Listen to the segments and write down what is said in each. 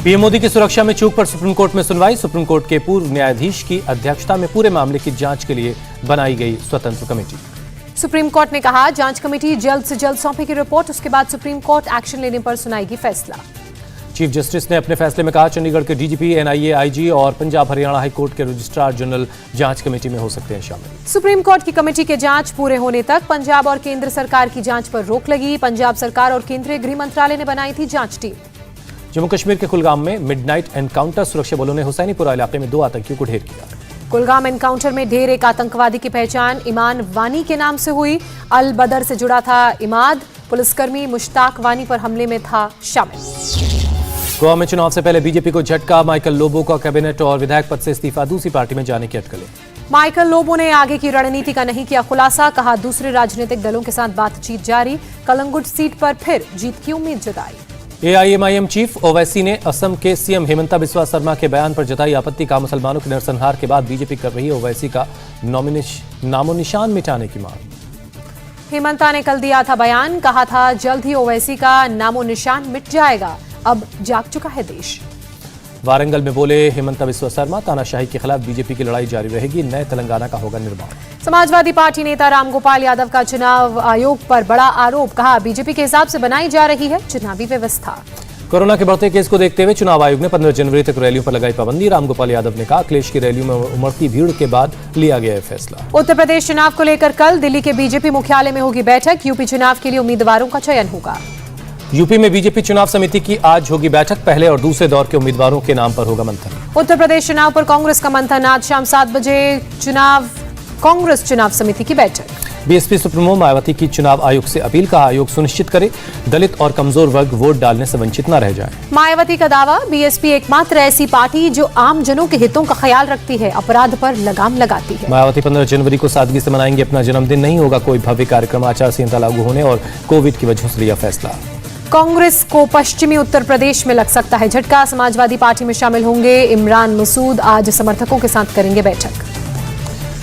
PM Modi की सुरक्षा में चूक पर सुप्रीम कोर्ट में सुनवाई। सुप्रीम कोर्ट के पूर्व न्यायाधीश की अध्यक्षता में पूरे मामले की जांच के लिए बनाई गई स्वतंत्र कमेटी। सुप्रीम कोर्ट ने कहा जांच कमेटी जल्द से जल्द सौंपेगी रिपोर्ट, उसके बाद सुप्रीम कोर्ट एक्शन लेने पर सुनाएगी फैसला। चीफ जस्टिस ने अपने फैसले में कहा चंडीगढ़ के डीजीपी, एनआईए, आईजी और पंजाब हरियाणा हाईकोर्ट के रजिस्ट्रार जनरल जांच कमेटी में हो सकते हैं शामिल। सुप्रीम कोर्ट की कमेटी के जांच पूरे होने तक पंजाब और केंद्र सरकार की जांच पर रोक लगी। पंजाब सरकार और केंद्रीय गृह मंत्रालय ने बनाई थी जांच टीम। जम्मू कश्मीर के कुलगाम में मिडनाइट एनकाउंटर, सुरक्षा बलों ने हुसैनीपुरा इलाके में 2 आतंकियों को ढेर किया। कुलगाम एनकाउंटर में ढेर एक आतंकवादी की पहचान इमान वानी के नाम से हुई। अल बदर से जुड़ा था इमाद, पुलिसकर्मी मुश्ताक वानी पर हमले में था शामिल। गोवा में चुनाव से पहले बीजेपी को झटका, माइकल लोबो का कैबिनेट और विधायक पद से इस्तीफा, दूसरी पार्टी में जाने की अटकलें। माइकल लोबो ने आगे की रणनीति का नहीं किया खुलासा, कहा दूसरे राजनीतिक दलों के साथ बातचीत जारी। कलंगुट सीट पर फिर जीत की उम्मीद जताई। एआईएमआईएम चीफ ओवैसी ने असम के सीएम हेमंता बिस्वा शर्मा के बयान पर जताई आपत्ति, का मुसलमानों के नरसंहार के बाद बीजेपी कर रही है ओवैसी का नामो निशान मिटाने की मांग। हेमंता ने कल दिया था बयान, कहा था जल्द ही ओवैसी का नामो निशान मिट जाएगा, अब जाग चुका है देश। वारंगल में बोले हेमंता बिस्वा शर्मा, तानाशाही के खिलाफ बीजेपी की लड़ाई जारी रहेगी, नए तेलंगाना का होगा निर्माण। समाजवादी पार्टी नेता रामगोपाल यादव का चुनाव आयोग पर बड़ा आरोप, कहा बीजेपी के हिसाब से बनाई जा रही है चुनावी व्यवस्था। कोरोना के बढ़ते केस को देखते हुए चुनाव आयोग ने 15 जनवरी तक रैलियों पर लगाई पाबंदी। रामगोपाल यादव ने कहा अखिलेश की रैलियों में उमड़ती भीड़ के बाद लिया गया है फैसला। उत्तर प्रदेश चुनाव को लेकर कल दिल्ली के बीजेपी मुख्यालय में होगी बैठक, यूपी चुनाव के लिए उम्मीदवारों का चयन होगा। यूपी में बीजेपी चुनाव समिति की आज होगी बैठक, पहले और दूसरे दौर के उम्मीदवारों के नाम पर होगा मंथन। उत्तर प्रदेश चुनाव पर कांग्रेस का मंथन, आज शाम 7 बजे कांग्रेस चुनाव समिति की बैठक। बीएसपी सुप्रीमो मायावती की चुनाव आयोग से अपील, कहा आयोग सुनिश्चित करे दलित और कमजोर वर्ग वोट डालने से वंचित न रह जाए। मायावती का दावा, बीएसपी एकमात्र ऐसी पार्टी जो आम जनों के हितों का ख्याल रखती है, अपराध पर लगाम लगाती है। मायावती 15 जनवरी को सादगी से मनाएंगे अपना जन्मदिन, नहीं होगा कोई भव्य कार्यक्रम, आचार संहिता लागू होने और कोविड की वजह से लिया फैसला। कांग्रेस को पश्चिमी उत्तर प्रदेश में लग सकता है झटका, समाजवादी पार्टी में शामिल होंगे इमरान मसूद, आज समर्थकों के साथ करेंगे बैठक।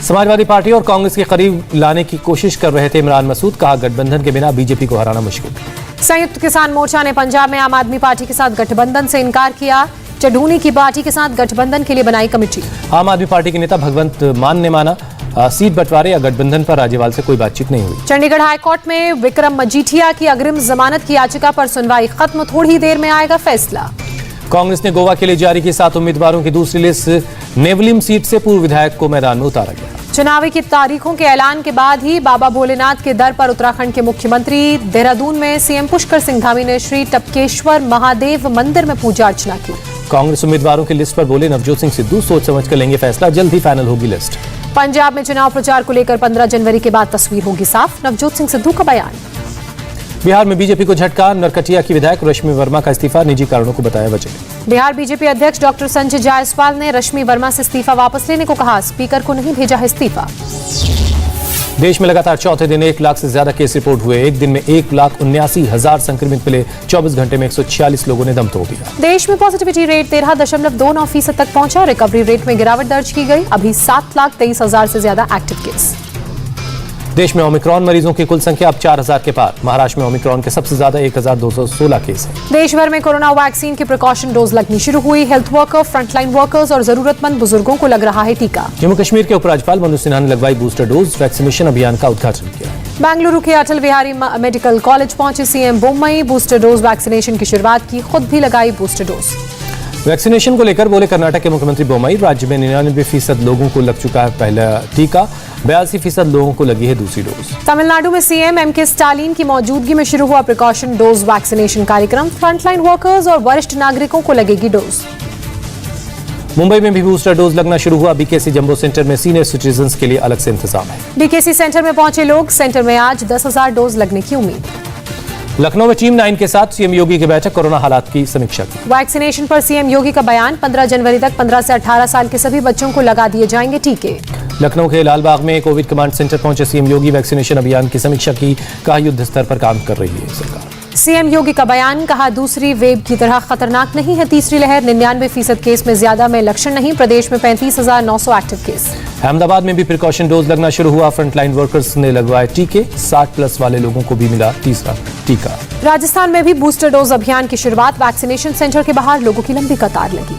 समाजवादी पार्टी और कांग्रेस के करीब लाने की कोशिश कर रहे थे इमरान मसूद, कहा गठबंधन के बिना बीजेपी को हराना मुश्किल। संयुक्त किसान मोर्चा ने पंजाब में आम आदमी पार्टी के साथ गठबंधन से इनकार किया, चढ़ूनी की पार्टी के साथ गठबंधन के लिए बनाई कमेटी। आम आदमी पार्टी के नेता भगवंत मान ने माना सीट बंटवारे या गठबंधन पर राज्यपाल से कोई बातचीत नहीं हुई। चंडीगढ़ हाईकोर्ट में विक्रम मजीठिया की अग्रिम जमानत की याचिका पर सुनवाई खत्म, थोड़ी देर में आएगा फैसला। कांग्रेस ने गोवा के लिए जारी की 7 उम्मीदवारों की दूसरी लिस्ट, नेवलिम सीट से पूर्व विधायक को मैदान में उतारा गया। चुनावी की तारीखों के ऐलान के बाद ही बाबा भोलेनाथ के दर पर उत्तराखंड के मुख्यमंत्री। देहरादून में सीएम पुष्कर सिंह धामी ने श्री टपकेश्वर महादेव मंदिर में पूजा अर्चना की। कांग्रेस उम्मीदवारों की लिस्ट पर बोले नवजोत सिंह सिद्धू, सोच समझ कर लेंगे फैसला, जल्द ही फाइनल होगी लिस्ट। पंजाब में चुनाव प्रचार को लेकर 15 जनवरी के बाद तस्वीर होगी साफ, नवजोत सिंह सिद्धू का बयान। बिहार में बीजेपी को झटका, नरकटिया की विधायक रश्मि वर्मा का इस्तीफा, निजी कारणों को बताया वजह। बिहार बीजेपी अध्यक्ष डॉक्टर संजय जायसवाल ने रश्मि वर्मा से इस्तीफा वापस लेने को कहा, स्पीकर को नहीं भेजा है इस्तीफा। देश में लगातार चौथे दिन 1 लाख से ज्यादा केस रिपोर्ट हुए, एक दिन में 1,79,000 संक्रमित मिले, 24 घंटे में 146 लोगों ने दम तोड़ दिया। देश में पॉजिटिविटी रेट 13.29% तक पहुंचा, रिकवरी रेट में गिरावट दर्ज की गई, अभी 7,23,000 से ज्यादा एक्टिव केस। देश में ओमिक्रॉन मरीजों की कुल संख्या अब 4,000 के पार, महाराष्ट्र में ओमिक्रॉन के सबसे ज्यादा 1,216 केस हैं। देश भर में कोरोना वैक्सीन की प्रिकॉशन डोज लगनी शुरू हुई, हेल्थ वर्कर, फ्रंटलाइन वर्कर्स और जरूरतमंद बुजुर्गों को लग रहा है टीका। जम्मू कश्मीर के उपराज्यपाल मनोज सिन्हा ने लगवाई बूस्टर डोज, वैक्सीनेशन अभियान का उद्घाटन किया। बेंगलुरु के अटल बिहारी मेडिकल कॉलेज पहुंचे CM Bommai, booster dose vaccination की शुरुआत की, खुद भी लगाई बूस्टर डोज। वैक्सीनेशन को लेकर बोले कर्नाटक के मुख्यमंत्री बोम्मई, राज्य में 99% लोगों को लग चुका है पहला टीका, 82% लोगों को लगी है दूसरी डोज। तमिलनाडु में सीएम एमके स्टालिन की मौजूदगी में शुरू हुआ प्रिकॉशन डोज वैक्सीनेशन कार्यक्रम, फ्रंटलाइन वर्कर्स और वरिष्ठ नागरिकों को लगेगी डोज। मुंबई में भी बूस्टर डोज लगना शुरू हुआ, बीकेसी जंबो सेंटर में सीनियर सिटीजन्स के लिए अलग से इंतजाम है। बीकेसी सेंटर में पहुंचे लोग, सेंटर में आज 10,000 डोज लगने की उम्मीद। लखनऊ में टीम 9 के साथ सीएम योगी की बैठक, कोरोना हालात की समीक्षा की। वैक्सीनेशन पर सीएम योगी का बयान, 15 जनवरी तक 15 से 18 साल के सभी बच्चों को लगा दिए जाएंगे टीके। लखनऊ के लालबाग में कोविड कमांड सेंटर पहुंचे सीएम योगी, वैक्सीनेशन अभियान की समीक्षा की, कहा युद्ध स्तर पर काम कर रही है सरकार। सीएम योगी का बयान, कहा दूसरी वेव की तरह खतरनाक नहीं है तीसरी लहर, 99% केस में ज्यादा में लक्षण नहीं, प्रदेश में 35,900 एक्टिव केस। अहमदाबाद में भी प्रिकॉशन डोज लगना शुरू हुआ। फ्रंटलाइन वर्कर्स ने लगवाए टीके। 60+ वाले लोगों को भी मिला तीसरा टीका। राजस्थान में भी बूस्टर डोज अभियान की शुरुआत। वैक्सीनेशन सेंटर के बाहर लोगों की लंबी कतार लगी।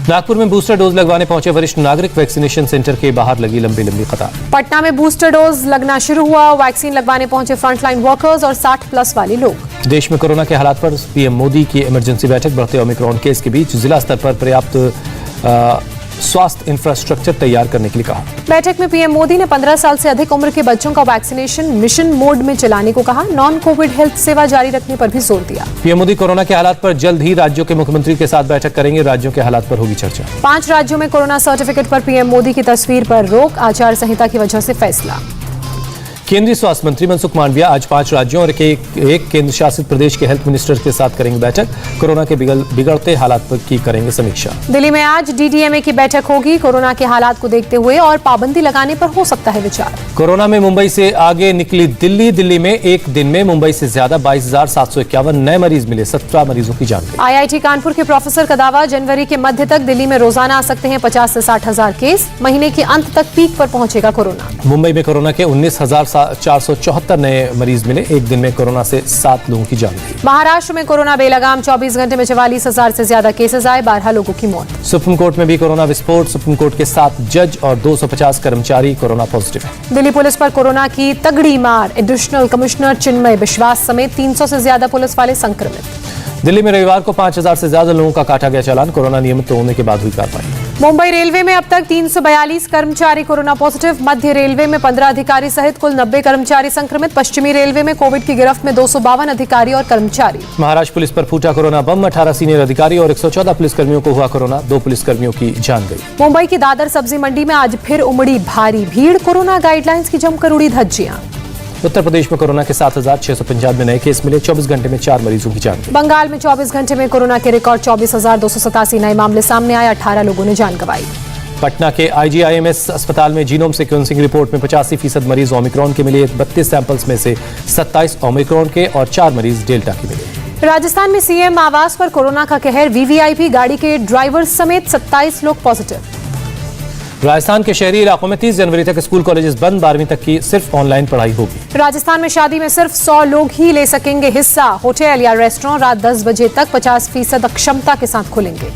नागपुर में बूस्टर डोज लगवाने पहुंचे वरिष्ठ नागरिक। वैक्सीनेशन सेंटर के बाहर लगी लंबी कतार। पटना में बूस्टर डोज लगना शुरू हुआ। वैक्सीन लगवाने पहुंचे फ्रंटलाइन वर्कर्स और 60+ वाले लोग। देश में कोरोना के हालात पर पीएम मोदी की इमरजेंसी बैठक। बढ़ते ओमिक्रॉन केस के बीच जिला स्तर पर पर्याप्त स्वास्थ्य इंफ्रास्ट्रक्चर तैयार करने के लिए कहा। बैठक में पीएम मोदी ने 15 साल से अधिक उम्र के बच्चों का वैक्सीनेशन मिशन मोड में चलाने को कहा। नॉन कोविड हेल्थ सेवा जारी रखने पर भी जोर दिया। पीएम मोदी कोरोना के हालात पर जल्द ही राज्यों के मुख्यमंत्री के साथ बैठक करेंगे। राज्यों के हालात पर होगी चर्चा। 5 राज्यों में कोरोना सर्टिफिकेट पर पीएम मोदी की तस्वीर पर रोक। आचार संहिता की वजह से फैसला। केंद्रीय स्वास्थ्य मंत्री मनसुख मांडविया आज 5 राज्यों और एक केंद्र शासित प्रदेश के हेल्थ मिनिस्टर के साथ करेंगे बैठक। कोरोना के बिगड़ते हालात पर की करेंगे समीक्षा। दिल्ली में आज डीडीएमए की बैठक होगी। कोरोना के हालात को देखते हुए और पाबंदी लगाने पर हो सकता है विचार। कोरोना में मुंबई से आगे निकली दिल्ली। दिल्ली में एक दिन में मुंबई से ज्यादा 22,751 नए मरीज मिले। 17 मरीजों की जान गई। आईआईटी कानपुर के प्रोफेसर का दावा, जनवरी के मध्य तक दिल्ली में रोजाना आ सकते हैं 50 से 60 हजार केस। महीने के अंत तक पीक पर पहुंचेगा कोरोना। मुंबई में कोरोना के 19,474 नए मरीज मिले। एक दिन में कोरोना से 7 लोगों की जान गई। महाराष्ट्र में कोरोना बेलगाम। 24 घंटे में 44,000 से ज्यादा केसेस आए। 12 लोगों की मौत। सुप्रीम कोर्ट में भी कोरोना विस्फोट। सुप्रीम कोर्ट के 7 जज और 250 कर्मचारी कोरोना पॉजिटिव है। दिल्ली पुलिस पर कोरोना की तगड़ी मार। एडिशनल कमिश्नर चिन्मय विश्वास समेत 300 से ज्यादा पुलिस वाले संक्रमित। दिल्ली में रविवार को 5,000 से ज्यादा लोगों का काटा गया चालान। कोरोना नियमित होने के बाद हुई कार्रवाई। मुंबई रेलवे में अब तक 342 कर्मचारी कोरोना पॉजिटिव। मध्य रेलवे में 15 अधिकारी सहित कुल 90 कर्मचारी संक्रमित। पश्चिमी रेलवे में कोविड की गिरफ्त में 252 अधिकारी और कर्मचारी। महाराष्ट्र पुलिस पर फूटा कोरोना बम। 18 सीनियर अधिकारी और 114 पुलिसकर्मियों को हुआ कोरोना। 2 पुलिसकर्मियों की जान गई। मुंबई की दादर सब्जी मंडी में आज फिर उमड़ी भारी भीड़। कोरोना गाइडलाइंस की जमकर उड़ी धज्जियां। उत्तर प्रदेश में कोरोना के 7,695 नए केस मिले। 24 घंटे में 4 मरीजों की जान गई। बंगाल में 24 घंटे में कोरोना के रिकॉर्ड 24,287 नए मामले सामने आए। 18 लोगों ने जान गंवाई। पटना के आईजीआईएमएस अस्पताल में जीनोम सीक्वेंसिंग रिपोर्ट में 85% मरीज ओमिक्रॉन के मिले। 32 सैंपल्स में से 27 ओमिक्रॉन के और 4 मरीज डेल्टा के मिले। राजस्थान में सीएम आवास पर कोरोना का कहर। वीवीआईपी गाड़ी के ड्राइवर समेत 27 लोग पॉजिटिव। राजस्थान के शहरी इलाकों में 30 जनवरी तक स्कूल कॉलेजेस बंद। 12वीं तक की सिर्फ ऑनलाइन पढ़ाई होगी। राजस्थान में शादी में सिर्फ 100 लोग ही ले सकेंगे हिस्सा। होटल या रेस्टोरेंट रात 10 बजे तक 50% क्षमता के साथ खुलेंगे।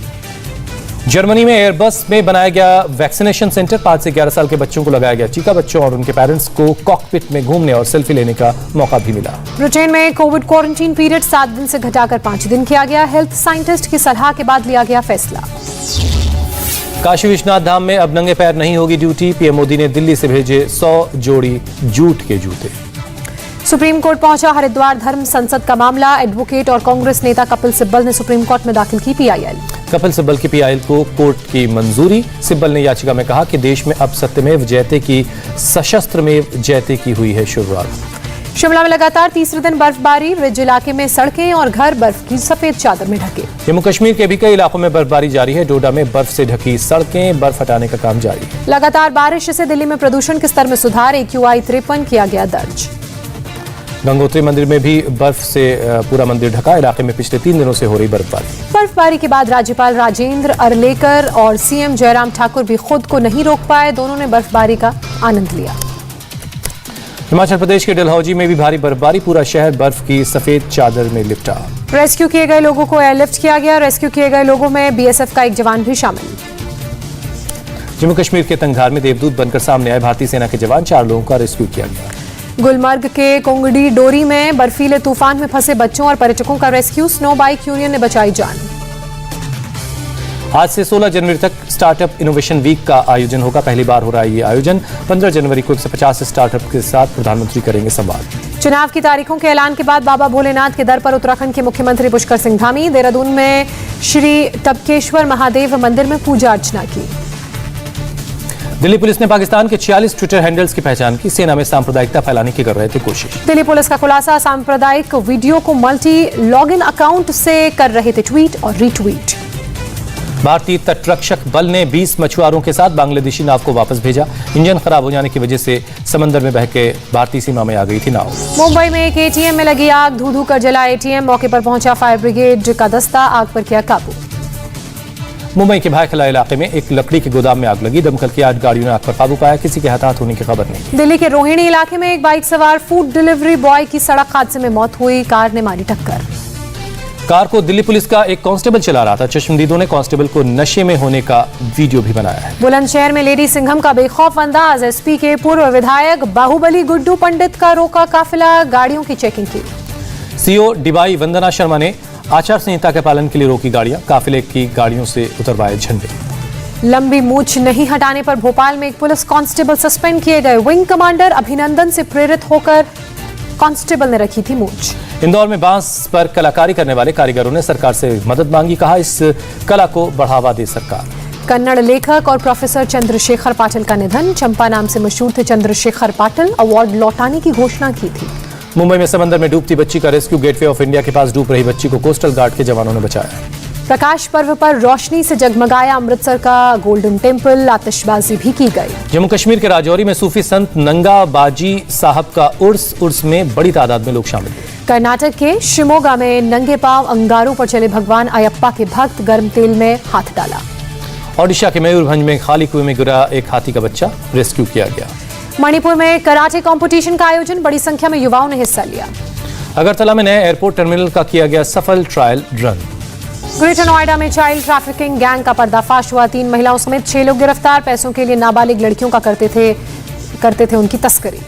जर्मनी में एयरबस में बनाया गया वैक्सीनेशन सेंटर। 5 से 11 साल के बच्चों को लगाया गया टीका। बच्चों और उनके पेरेंट्स को कॉकपिट में घूमने और सेल्फी लेने का मौका भी मिला। ब्रिटेन में कोविड क्वारंटीन पीरियड 7 दिन से घटाकर 5 दिन किया गया। हेल्थ साइंटिस्ट की सलाह के बाद लिया गया फैसला। काशी विश्वनाथ धाम में अब नंगे पैर नहीं होगी ड्यूटी। पीएम मोदी ने दिल्ली से भेजे 100 जोड़ी जूट के जूते। सुप्रीम कोर्ट पहुंचा हरिद्वार धर्म संसद का मामला। एडवोकेट और कांग्रेस नेता कपिल सिब्बल ने सुप्रीम कोर्ट में दाखिल की पीआईएल। कपिल सिब्बल की पीआईएल को कोर्ट की मंजूरी। सिब्बल ने याचिका में कहा कि देश में अब सत्यमेव जयते की सशस्त्रमेव जयते की हुई है शुरुआत। शिमला में लगातार तीसरे दिन बर्फबारी। रिज इलाके में सड़कें और घर बर्फ की सफेद चादर में ढके। जम्मू कश्मीर के भी कई इलाकों में बर्फबारी जारी है। डोडा में बर्फ से ढकी सड़कें। बर्फ हटाने का काम जारी है। लगातार बारिश से दिल्ली में प्रदूषण के स्तर में सुधार। AQI 53 किया गया दर्ज। गंगोत्री मंदिर में भी बर्फ से पूरा मंदिर ढका। इलाके में पिछले 3 दिनों से हो रही बर्फबारी के बाद राज्यपाल राजेंद्र अर्लेकर और सीएम जयराम ठाकुर भी खुद को नहीं रोक पाए। दोनों ने बर्फबारी का आनंद लिया। हिमाचल प्रदेश के डलहौजी में भी भारी बर्फबारी। पूरा शहर बर्फ की सफेद चादर में लिपटा। रेस्क्यू किए गए लोगों को एयरलिफ्ट किया गया। रेस्क्यू किए गए लोगों में बीएसएफ का एक जवान भी शामिल। जम्मू कश्मीर के तंगधार में देवदूत बनकर सामने आए भारतीय सेना के जवान। 4 लोगों का रेस्क्यू किया गया। गुलमर्ग के कोंगडी डोरी में बर्फीले तूफान में फंसे बच्चों और पर्यटकों का रेस्क्यू। स्नो बाइक यूनियन ने बचाई जान। आज से 16 जनवरी तक स्टार्टअप इनोवेशन वीक का आयोजन होगा। पहली बार हो रहा है ये आयोजन। 15 जनवरी को 150 स्टार्टअप के साथ प्रधानमंत्री करेंगे संवाद। चुनाव की तारीखों के ऐलान के बाद बाबा भोलेनाथ के दर पर उत्तराखंड के मुख्यमंत्री पुष्कर सिंह धामी। देहरादून में श्री टबकेश्वर महादेव मंदिर में पूजा अर्चना की। दिल्ली पुलिस ने पाकिस्तान के 46 ट्विटर हैंडल्स की पहचान की। सेना में सांप्रदायिकता फैलाने की कर रहे थे कोशिश। दिल्ली पुलिस का खुलासा, सांप्रदायिक वीडियो को मल्टी लॉगिन अकाउंट से कर रहे थे ट्वीट और रीट्वीट। भारतीय तटरक्षक बल ने 20 मछुआरों के साथ बांग्लादेशी नाव को वापस भेजा। इंजन खराब हो जाने की वजह से समंदर में बह के भारतीय सीमा में आ गई थी नाव। मुंबई में एक एटीएम में लगी आग। धू-धू कर जला एटीएम। मौके पर पहुंचा फायर ब्रिगेड का दस्ता। आग पर किया काबू। मुंबई के भायखला इलाके में एक लकड़ी के गोदाम में आग लगी। दमकल की 8 गाड़ियों ने आग पर काबू पाया। किसी के हताहत होने की खबर नहीं। दिल्ली के रोहिणी इलाके में एक बाइक सवार फूड डिलीवरी बॉय की सड़क हादसे में मौत हुई। कार ने मारी टक्कर। कार को दिल्ली पुलिस का एक कांस्टेबल चला रहा था। चश्मदीदों ने कांस्टेबल को नशे में होने का वीडियो भी बनाया है। बुलंदशहर में लेडी सिंघम का बेखौफ अंदाज। एसपी के पूर्व विधायक बाहुबली गुड्डू पंडित का रोका काफिला, गाड़ियों की चेकिंग की। सीओ डीवाई वंदना शर्मा ने आचार संहिता के पालन के लिए रोकी गाड़ियां। काफिले की गाड़ियों से उतरवाए झंडे। लंबी मूछ नहीं हटाने पर भोपाल में एक पुलिस कांस्टेबल सस्पेंड किए गए। विंग कमांडर अभिनंदन से प्रेरित होकर कांस्टेबल ने रखी थी मूछ। इंदौर में बांस पर कलाकारी करने वाले कारीगरों ने सरकार से मदद मांगी। कहा इस कला को बढ़ावा दे सरकार। कन्नड़ लेखक और प्रोफेसर चंद्रशेखर पाटिल का निधन। चंपा नाम से मशहूर थे चंद्रशेखर पाटिल। अवार्ड लौटाने की घोषणा की थी। मुंबई में समंदर में डूबती बच्ची का रेस्क्यू। गेटवे ऑफ इंडिया के पास डूब रही बच्ची को कोस्टल गार्ड के जवानों ने बचाया। प्रकाश पर्व पर रोशनी से जगमगाया अमृतसर का गोल्डन टेम्पल। आतिशबाजी भी की गई। जम्मू कश्मीर के राजौरी में सूफी संत नंगा बाजी साहब का उर्स में बड़ी तादाद में लोग शामिल हुए। कर्नाटक के शिमोगा में नंगे पांव अंगारों पर चले भगवान अयप्पा के भक्त। गर्म तेल में हाथ डाला। ओडिशा के मयूरभंज में खाली कुएं में गिरा एक हाथी का बच्चा, रेस्क्यू किया गया। मणिपुर में कराटे कंपटीशन का आयोजन। बड़ी संख्या में युवाओं ने हिस्सा लिया। अगरतला में नए एयरपोर्ट टर्मिनल का किया गया सफल ट्रायल रन। ग्रेटर नोएडा में चाइल्ड ट्रैफिकिंग गैंग का पर्दाफाश हुआ। 3 महिलाओं समेत 6 लोग गिरफ्तार। पैसों के लिए नाबालिग लड़कियों का करते थे उनकी तस्करी।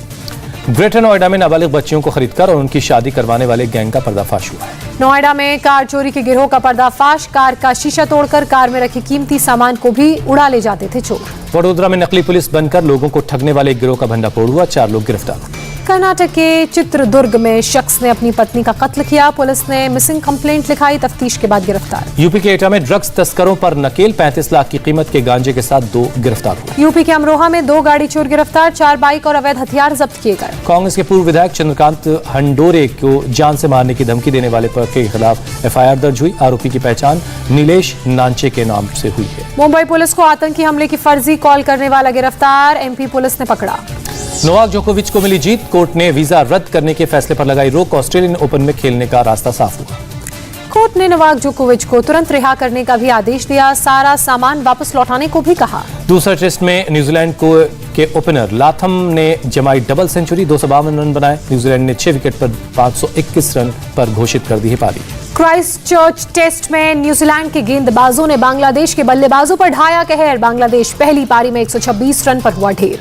ग्रेटर नोएडा में नाबालिग बच्चियों को खरीदकर और उनकी शादी करवाने वाले गैंग का पर्दाफाश हुआ है। नोएडा में कार चोरी के गिरोह का पर्दाफाश। कार का शीशा तोड़कर कार में रखे कीमती सामान को भी उड़ा ले जाते थे चोर। वडोदरा में नकली पुलिस बनकर लोगों को ठगने वाले एक गिरोह का भंडाफोड़ हुआ। 4 लोग गिरफ्तार। कर्नाटक के चित्रदुर्ग में शख्स ने अपनी पत्नी का कत्ल किया। पुलिस ने मिसिंग कंप्लेंट लिखाई। तफ्तीश के बाद गिरफ्तार। यूपी के एटा में ड्रग्स तस्करों पर नकेल। 35 लाख की कीमत के गांजे के साथ 2 गिरफ्तार हुए। यूपी के अमरोहा में 2 गाड़ी चोर गिरफ्तार। 4 बाइक और अवैध हथियार जब्त किए गए। कांग्रेस के पूर्व विधायक चंद्रकांत हंडोरे को जान से मारने की धमकी देने वाले पर के खिलाफ एफआईआर दर्ज हुई। आरोपी की पहचान नीलेश नांचे के नाम से हुई है। मुंबई पुलिस को आतंकी हमले की फर्जी कॉल करने वाला गिरफ्तार। एमपी पुलिस ने पकड़ा। नोवाक जोकोविच को मिली जीत। कोर्ट ने वीजा रद्द करने के फैसले पर लगाई रोक। ऑस्ट्रेलियन ओपन में खेलने का रास्ता साफ हुआ। कोर्ट ने नोवाक जोकोविच को तुरंत रिहा करने का भी आदेश दिया। सारा सामान वापस लौटाने को भी कहा। दूसरे टेस्ट में न्यूजीलैंड के ओपनर लाथम ने जमाई डबल सेंचुरी। 252 रन बनाए। न्यूजीलैंड ने 6 विकेट पर 521 रन पर घोषित कर दी है पारी। क्राइस्टचर्च टेस्ट में न्यूजीलैंड के गेंदबाजों ने बांग्लादेश के बल्लेबाजों पर ढाया कहर। बांग्लादेश पहली पारी में 126 रन पर हुआ ढेर।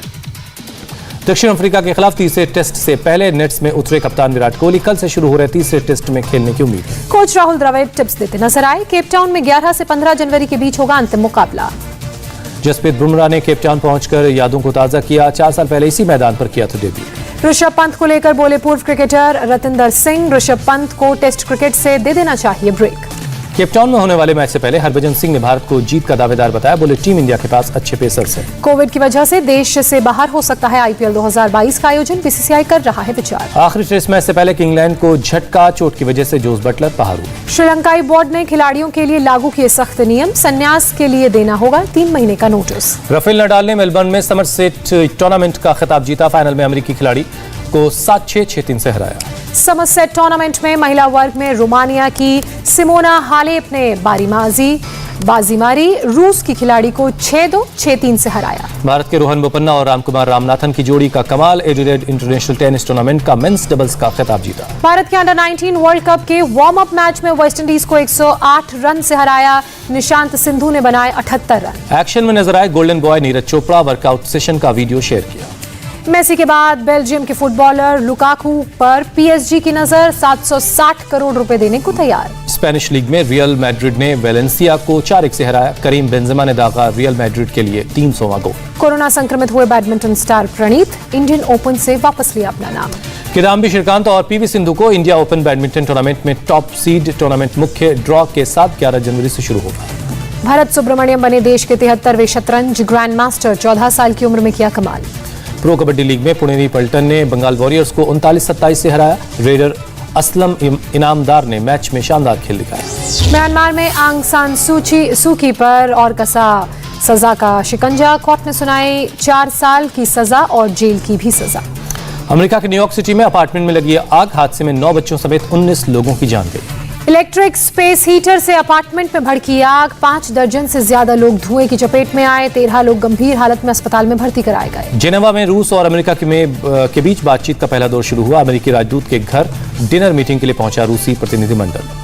दक्षिण अफ्रीका के खिलाफ तीसरे टेस्ट से पहले नेट्स में उतरे कप्तान विराट कोहली। कल से शुरू हो रहे तीसरे टेस्ट में खेलने की उम्मीद है। कोच राहुल द्रविड़ टिप्स देते नजर आए। केपटाउन में 11 से 15 जनवरी के बीच होगा अंतिम मुकाबला। जसप्रीत बुमराह ने केपटाउन पहुंचकर यादों को ताजा किया। 4 साल पहले इसी मैदान पर किया था डेब्यू। ऋषभ पंत को लेकर बोले पूर्व क्रिकेटर रतिंदर सिंह। ऋषभ पंत को टेस्ट क्रिकेट से दे देना चाहिए ब्रेक। केपटाउन में होने वाले मैच से पहले हरभजन सिंह ने भारत को जीत का दावेदार बताया। बोले टीम इंडिया के पास अच्छे पेसर्स हैं। कोविड की वजह से देश से बाहर हो सकता है आईपीएल 2022 का आयोजन। बीसीसीआई कर रहा है विचार। आखिरी टेस्ट मैच से पहले इंग्लैंड को झटका। चोट की वजह से जोस बटलर बाहर हुए। श्रीलंकाई बोर्ड ने खिलाड़ियों के लिए लागू किए सख्त नियम। संन्यास के लिए देना होगा 3 महीने का नोटिस। राफेल नडाल ने मेलबर्न में समरसेट टूर्नामेंट का खिताब जीता। फाइनल में अमेरिकी खिलाड़ी को 7-6, 6-3 से हराया। समरसेट टूर्नामेंट में महिला वर्ग में रोमानिया की सिमोना हालेप ने बाजी मारी। रूस की खिलाड़ी को 6-2, 6-3 से हराया। भारत के रोहन बोपन्ना और रामकुमार रामनाथन की जोड़ी का कमाल। एडिलेड इंटरनेशनल टेनिस टूर्नामेंट का मेंस डबल्स का खिताब जीता। भारत के अंडर 19 वर्ल्ड कप के वार्म अप मैच में वेस्टइंडीज को 108 रन से हराया। निशांत सिंधु ने बनाए 78 रन। एक्शन में नजर आए golden boy Neeraj Chopra. Workout session का वीडियो शेयर किया। मेसी के बाद बेल्जियम के फुटबॉलर लुकाकू पर पीएसजी की नजर। 760 करोड़ रुपए देने को तैयार। स्पेनिश लीग में रियल मैड्रिड ने वेलेंसिया को 4-1 से हराया। करीम बेंजेमा ने दागा रियल मैड्रिड के लिए 300वां गोल। कोरोना संक्रमित हुए बैडमिंटन स्टार प्रणीत इंडियन ओपन से वापस लिया अपना नाम। किदाम्बी श्रीकांत और पीवी सिंधु को इंडिया ओपन बैडमिंटन टूर्नामेंट में टॉप सीड। टूर्नामेंट मुख्य ड्रॉ के साथ 11 जनवरी से शुरू होगा। भरत सुब्रमण्यम बने देश के 73वें शतरंज ग्रैंड मास्टर। 14 साल की उम्र में किया कमाल। प्रो कबड्डी लीग में पुणेरी पल्टन ने बंगाल वॉरियर्स को 39-27 से हराया। रेडर असलम इनामदार ने मैच में शानदार खेल दिखाया। म्यांमार में आंग सान सूची पर और कसा सजा का शिकंजा। कोर्ट ने सुनाई 4 साल की सजा और जेल की भी सजा। अमेरिका के न्यूयॉर्क सिटी में अपार्टमेंट में लगी आग। हादसे में 9 बच्चों समेत 19 लोगों की जान गई। इलेक्ट्रिक स्पेस हीटर से अपार्टमेंट में भड़की आग, 5 दर्जन से ज्यादा लोग धुएं की चपेट में आए, 13 लोग गंभीर हालत में अस्पताल में भर्ती कराए गए। जेनेवा में रूस और अमेरिका के बीच बातचीत का पहला दौर शुरू हुआ। अमेरिकी राजदूत के घर डिनर मीटिंग के लिए पहुंचा रूसी प्रतिनिधिमंडल।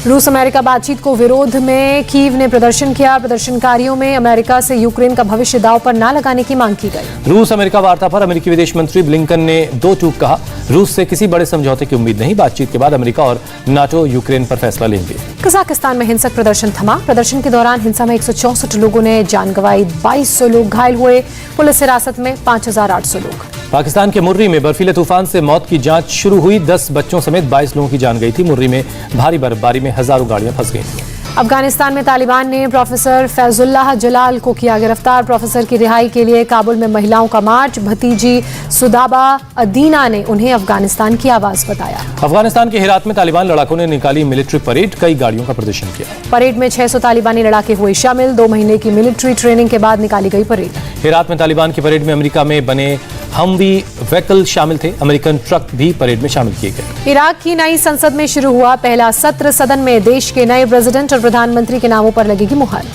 रूस अमेरिका बातचीत को विरोध में कीव ने प्रदर्शन किया। प्रदर्शनकारियों में अमेरिका से यूक्रेन का भविष्य दांव पर न लगाने की मांग की गई। रूस अमेरिका वार्ता पर अमेरिकी विदेश मंत्री ब्लिंकन ने दो टूक कहा, रूस से किसी बड़े समझौते की उम्मीद नहीं। बातचीत के बाद अमेरिका और नाटो यूक्रेन पर फैसला लेंगे। कजाकिस्तान में हिंसक प्रदर्शन थमा। प्रदर्शन के दौरान हिंसा में 164 लोगों ने जान गंवाई, 2200 लोग घायल हुए। पुलिस हिरासत में 5800 लोग। पाकिस्तान के मुर्री में बर्फीले तूफान से मौत की जांच शुरू हुई। 10 बच्चों समेत 22 लोगों की जान गई थी। मुर्री में भारी बर्फबारी में हजारों गाड़ियां फंस गई थी। अफगानिस्तान में तालिबान ने प्रोफेसर फैजुल्लाह जलाल को किया गिरफ्तार। प्रोफेसर की रिहाई के लिए काबुल में महिलाओं का मार्च। भतीजी सुदाबा अदीना ने उन्हें अफगानिस्तान की आवाज बताया। अफगानिस्तान के हेरात में तालिबान लड़ाकों ने निकाली मिलिट्री परेड, कई गाड़ियों का प्रदर्शन किया। परेड में 600 तालिबानी लड़ाके हुए शामिल। 2 महीने की मिलिट्री ट्रेनिंग के बाद निकाली गई परेड। हेरात में तालिबान की परेड में अमेरिका में बने हमवी व्हीकल शामिल थे। अमेरिकन ट्रक भी परेड में शामिल किए गए। इराक की नई संसद में शुरू हुआ पहला सत्र। सदन में देश के नए प्रेसिडेंट और प्रधानमंत्री के नामों पर लगेगी मुहर।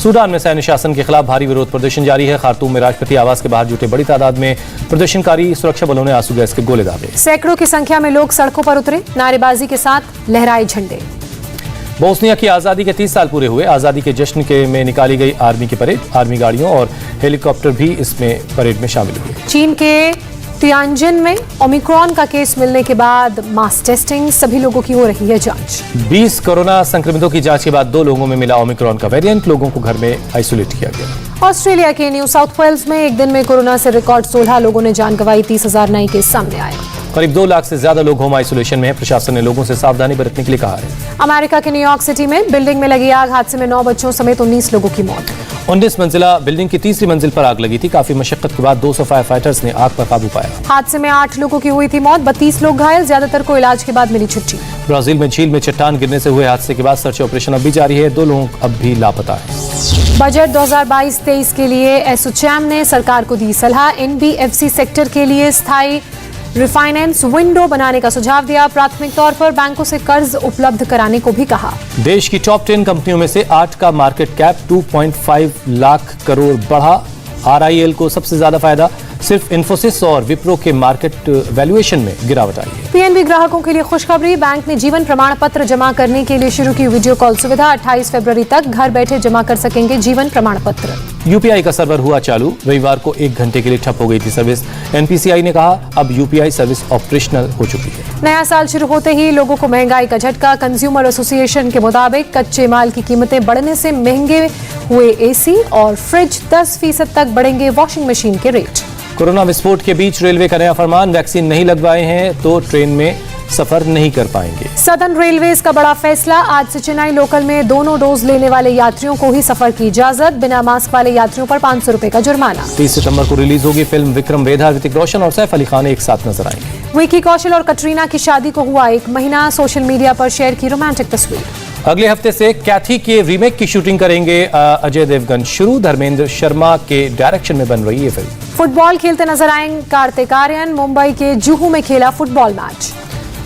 सूडान में सैन्य शासन के खिलाफ भारी विरोध प्रदर्शन जारी है। खार्तूम में राष्ट्रपति आवास के बाहर जुटे बड़ी तादाद में प्रदर्शनकारी। सुरक्षा बलों ने आंसू गैस के गोले दागे। सैकड़ों की संख्या में लोग सड़कों पर उतरे, नारेबाजी के साथ लहराए झंडे। बोस्निया की आजादी के 30 साल पूरे हुए। आजादी के जश्न में निकाली गई आर्मी की परेड। आर्मी गाड़ियों और हेलीकॉप्टर भी इसमें परेड में शामिल हुए। चीन के तियानजिन में ओमिक्रॉन का केस मिलने के बाद मास टेस्टिंग, सभी लोगों की हो रही है जांच। 20 कोरोना संक्रमितों की जांच के बाद 2 लोगों में मिला ओमिक्रॉन का वेरिएंट। लोगों को घर में आइसोलेट किया गया। ऑस्ट्रेलिया के न्यू साउथ वेल्स में एक दिन में कोरोना से रिकॉर्ड 16 लोगों ने जान गंवाई। 30,000 नए केस सामने आए। करीब 2 लाख से ज्यादा लोग होम आइसोलेशन में हैं। प्रशासन ने लोगों से सावधानी बरतने के लिए कहा है। अमेरिका के न्यूयॉर्क सिटी में बिल्डिंग में लगी आग, हादसे में 9 बच्चों समेत 19 लोगों की मौत। 19 मंजिला बिल्डिंग की 3री मंजिल पर आग लगी थी। काफी मशक्कत के बाद 200 फायर फाइटर्स ने आग पर काबू पाया। हादसे में 8 लोगों की हुई थी मौत, 32 लोग घायल, ज्यादातर को इलाज के बाद मिली छुट्टी। ब्राजील में झील में चट्टान गिरने से हुए हादसे के बाद सर्च ऑपरेशन अब भी जारी है। 2 लोग अब भी लापता हैं। बजट 2022-23 के लिए एसोचैम ने सरकार को दी सलाह। एनबीएफसी सेक्टर के लिए स्थायी रिफाइनेंस विंडो बनाने का सुझाव दिया। प्राथमिक तौर पर बैंकों से कर्ज उपलब्ध कराने को भी कहा। देश की टॉप 10 कंपनियों में से 8 का मार्केट कैप 2.5 लाख करोड़ बढ़ा। आरआईएल को सबसे ज्यादा फायदा। सिर्फ इन्फोसिस और विप्रो के मार्केट वैल्यूएशन में गिरावट आई है। पीएनबी ग्राहकों के लिए खुशखबरी। बैंक ने जीवन प्रमाण पत्र जमा करने के लिए शुरू की वीडियो कॉल सुविधा। 28 फरवरी तक घर बैठे जमा कर सकेंगे जीवन प्रमाण पत्र। यूपीआई का सर्वर हुआ चालू। रविवार को 1 घंटे के लिए ठप हो गई थी सर्विस। एनपीसीआई ने कहा अब यूपीआई सर्विस ऑपरेशनल हो चुकी है। नया साल शुरू होते ही लोगों को महंगाई का झटका। कंज्यूमर एसोसिएशन के मुताबिक कच्चे माल की कीमतें बढ़ने से महंगे हुए एसी और फ्रिज। 10% तक बढ़ेंगे वॉशिंग मशीन के रेट। कोरोना विस्फोट के बीच रेलवे का नया फरमान, वैक्सीन नहीं लगवाए हैं तो ट्रेन में सफर नहीं कर पाएंगे। सदर्न रेलवेज का बड़ा फैसला। आज से चेन्नई लोकल में दोनों डोज लेने वाले यात्रियों को ही सफर की इजाजत। बिना मास्क वाले यात्रियों पर 500 रुपए का जुर्माना। 30 सितंबर को रिलीज होगी फिल्म विक्रम वेधा। ऋतिक रोशन और सैफ अली खान एक साथ नजर आएंगे। विकी कौशल और कटरीना की शादी को हुआ 1 महीना। सोशल मीडिया पर शेयर की रोमांटिक तस्वीर। अगले हफ्ते से कैथी के रीमेक की शूटिंग करेंगे अजय देवगन शुरू। धर्मेंद्र शर्मा के डायरेक्शन में बन रही है फिल्म। फुटबॉल खेलते नजर आएंगे कार्तिक आर्यन। मुंबई के जुहू में खेला फुटबॉल मैच।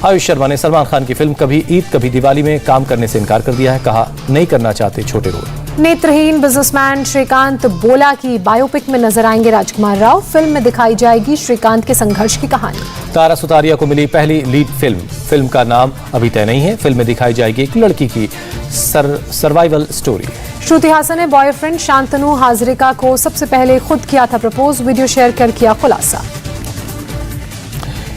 आयुष शर्मा ने सलमान खान की फिल्म कभी ईद कभी दिवाली में काम करने से इनकार कर दिया है। कहा नहीं करना चाहते छोटे रोल। नेत्रहीन बिजनेसमैन श्रीकांत बोला की बायोपिक में नजर आएंगे राजकुमार राव। फिल्म में दिखाई जाएगी श्रीकांत के संघर्ष की कहानी। तारा सुतारिया को मिली पहली लीड फिल्म। फिल्म का नाम अभी तय नहीं है। फिल्म में दिखाई जाएगी एक लड़की की सर्वाइवल स्टोरी। श्रुति हासन ने बॉयफ्रेंड शांतनु हाजरिका को सबसे पहले खुद किया था प्रपोज। वीडियो शेयर कर किया खुलासा।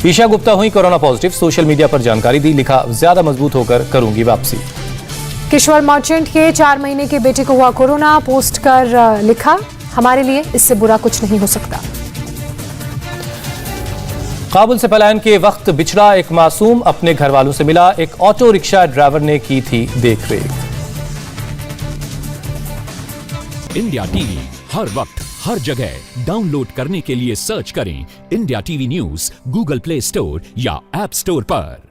ईशा गुप्ता हुई कोरोना पॉजिटिव। सोशल मीडिया पर जानकारी दी। लिखा ज्यादा मजबूत होकर करूंगी वापसी। किशोर मर्चेंट के 4 महीने के बेटे को हुआ कोरोना। पोस्ट कर लिखा हमारे लिए इससे बुरा कुछ नहीं हो सकता। काबुल से पलायन के वक्त बिछड़ा एक मासूम अपने घर वालों से मिला। एक ऑटो रिक्शा ड्राइवर ने की थी देखरेख। इंडिया टीवी हर वक्त हर जगह डाउनलोड करने के लिए सर्च करें India TV news Google play store या ऐप स्टोर पर।